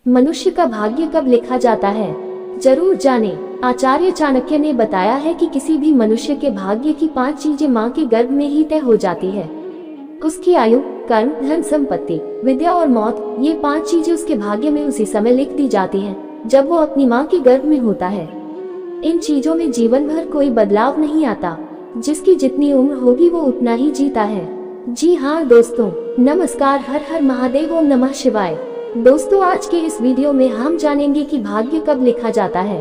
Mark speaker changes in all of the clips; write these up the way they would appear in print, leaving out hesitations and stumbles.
Speaker 1: मनुष्य का भाग्य कब लिखा जाता है, जरूर जानें। आचार्य चाणक्य ने बताया है कि किसी भी मनुष्य के भाग्य की 5 चीजें माँ के गर्भ में ही तय हो जाती है। उसकी आयु, कर्म, धन संपत्ति, विद्या और मौत, ये 5 चीजें उसके भाग्य में उसी समय लिख दी जाती हैं जब वो अपनी माँ के गर्भ में होता है। इन चीजों में जीवन भर कोई बदलाव नहीं आता। जिसकी जितनी उम्र होगी वो उतना ही जीता है। जी हाँ दोस्तों, नमस्कार, हर हर महादेव, ओम नमः शिवाय। दोस्तों, आज के इस वीडियो में हम जानेंगे कि भाग्य कब लिखा जाता है।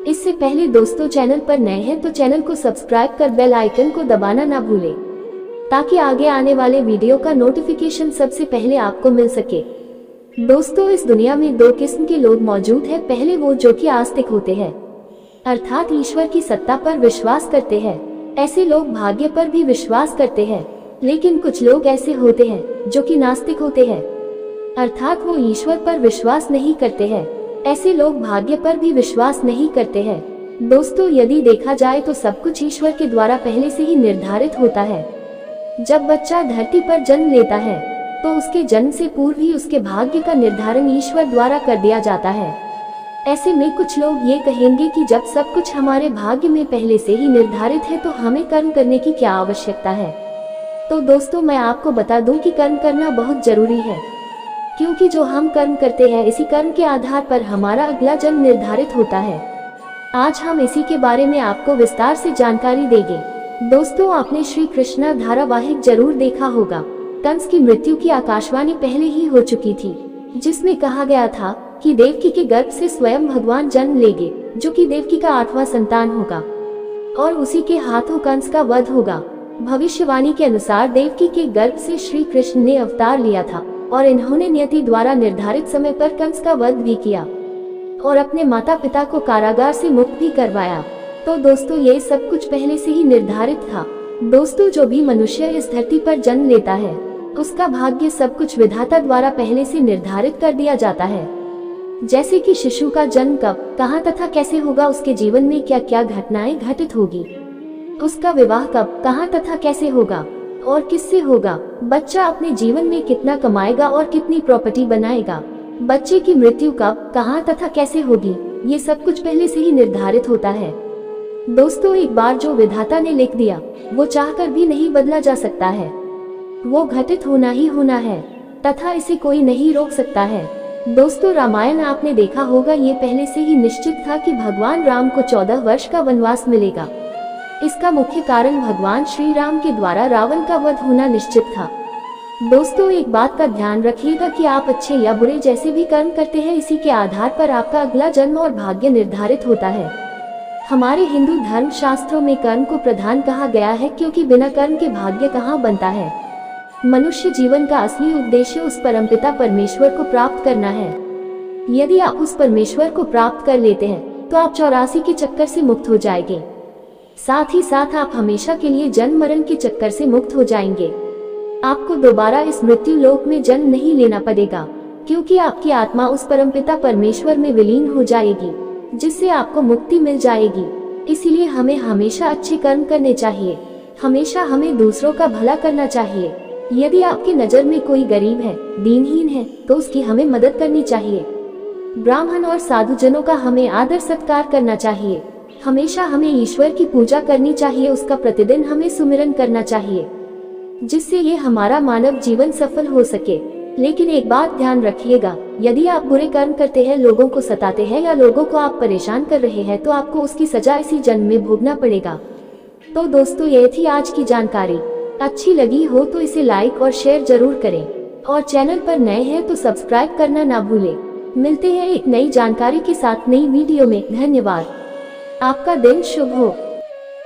Speaker 1: इससे पहले दोस्तों, चैनल पर नए हैं तो चैनल को सब्सक्राइब कर बेल आइकन को दबाना ना भूलें, ताकि आगे आने वाले वीडियो का नोटिफिकेशन सबसे पहले आपको मिल सके। दोस्तों, इस दुनिया में 2 किस्म के लोग मौजूद हैं। पहले वो जो कि आस्तिक होते हैं, अर्थात ईश्वर की सत्ता पर विश्वास करते हैं। ऐसे लोग भाग्य पर भी विश्वास करते हैं। लेकिन कुछ लोग ऐसे होते हैं जो कि नास्तिक होते हैं, अर्थात वो ईश्वर पर विश्वास नहीं करते हैं। ऐसे लोग भाग्य पर भी विश्वास नहीं करते हैं। दोस्तों, यदि देखा जाए तो सब कुछ ईश्वर के द्वारा पहले से ही निर्धारित होता है। जब बच्चा धरती पर जन्म लेता है तो उसके जन्म से पूर्व ही उसके भाग्य का निर्धारण ईश्वर द्वारा कर दिया जाता है। ऐसे में कुछ लोग ये कहेंगे कि जब सब कुछ हमारे भाग्य में पहले से ही निर्धारित है तो हमें कर्म करने की क्या आवश्यकता है। तो दोस्तों, मैं आपको बता दूं कि कर्म करना बहुत जरूरी है, क्योंकि जो हम कर्म करते हैं इसी कर्म के आधार पर हमारा अगला जन्म निर्धारित होता है। आज हम इसी के बारे में आपको विस्तार से जानकारी देंगे। दोस्तों, आपने श्री कृष्णा धारावाहिक जरूर देखा होगा। कंस की मृत्यु की आकाशवाणी पहले ही हो चुकी थी, जिसमें कहा गया था कि देवकी के गर्भ से स्वयं भगवान जन्म लेंगे, जो कि देवकी का 8वां संतान होगा और उसी के हाथों कंस का वध होगा। भविष्यवाणी के अनुसार देवकी के गर्भ से श्री कृष्ण ने अवतार लिया था और इन्होंने नियति द्वारा निर्धारित समय पर कंस का वध भी किया और अपने माता पिता को कारागार से मुक्त भी करवाया। तो दोस्तों, ये सब कुछ पहले से ही निर्धारित था। दोस्तों, जो भी मनुष्य इस धरती पर जन्म लेता है उसका भाग्य सब कुछ विधाता द्वारा पहले से निर्धारित कर दिया जाता है। जैसे कि शिशु का जन्म कब, कहाँ तथा कैसे होगा, उसके जीवन में क्या क्या घटनाएं घटित होगी, उसका विवाह कब, कहाँ तथा कैसे होगा और किससे होगा, बच्चा अपने जीवन में कितना कमाएगा और कितनी प्रॉपर्टी बनाएगा, बच्चे की मृत्यु कब, कहाँ तथा कैसे होगी, ये सब कुछ पहले से ही निर्धारित होता है। दोस्तों, एक बार जो विधाता ने लिख दिया वो चाहकर भी नहीं बदला जा सकता है। वो घटित होना ही होना है तथा इसे कोई नहीं रोक सकता है। दोस्तों, रामायण आपने देखा होगा। ये पहले से ही निश्चित था कि भगवान राम को 14 वर्ष का वनवास मिलेगा। इसका मुख्य कारण भगवान श्री राम के द्वारा रावण का वध होना निश्चित था। दोस्तों, एक बात का ध्यान रखिएगा कि आप अच्छे या बुरे जैसे भी कर्म करते हैं, इसी के आधार पर आपका अगला जन्म और भाग्य निर्धारित होता है। हमारे हिंदू धर्म शास्त्रों में कर्म को प्रधान कहा गया है, क्योंकि बिना कर्म के भाग्य कहाँ बनता है। मनुष्य जीवन का असली उद्देश्य उस परमपिता परमेश्वर को प्राप्त करना है। यदि आप उस परमेश्वर को प्राप्त कर लेते हैं तो आप 84 के चक्कर से मुक्त हो जाएंगे। साथ ही साथ आप हमेशा के लिए जन्म मरण के चक्कर से मुक्त हो जाएंगे। आपको दोबारा इस मृत्यु लोक में जन्म नहीं लेना पड़ेगा, क्योंकि आपकी आत्मा उस परमपिता परमेश्वर में विलीन हो जाएगी, जिससे आपको मुक्ति मिल जाएगी। इसीलिए हमें हमेशा अच्छे कर्म करने चाहिए। हमेशा हमें दूसरों का भला करना चाहिए। यदि आपकी नजर में कोई गरीब है, दीनहीन है, तो उसकी हमें मदद करनी चाहिए। ब्राह्मण और साधुजनों का हमें आदर सत्कार करना चाहिए। हमेशा हमें ईश्वर की पूजा करनी चाहिए। उसका प्रतिदिन हमें सुमिरन करना चाहिए, जिससे ये हमारा मानव जीवन सफल हो सके। लेकिन एक बात ध्यान रखिएगा, यदि आप बुरे कर्म करते हैं, लोगों को सताते हैं या लोगों को आप परेशान कर रहे हैं, तो आपको उसकी सजा इसी जन्म में भोगना पड़ेगा। तो दोस्तों, ये थी आज की जानकारी। अच्छी लगी हो तो इसे लाइक और शेयर जरूर करें और चैनल पर नए हैं तो सब्सक्राइब करना ना भूलें। मिलते हैं एक नई जानकारी के साथ नई वीडियो में। धन्यवाद। आपका दिन शुभ हो।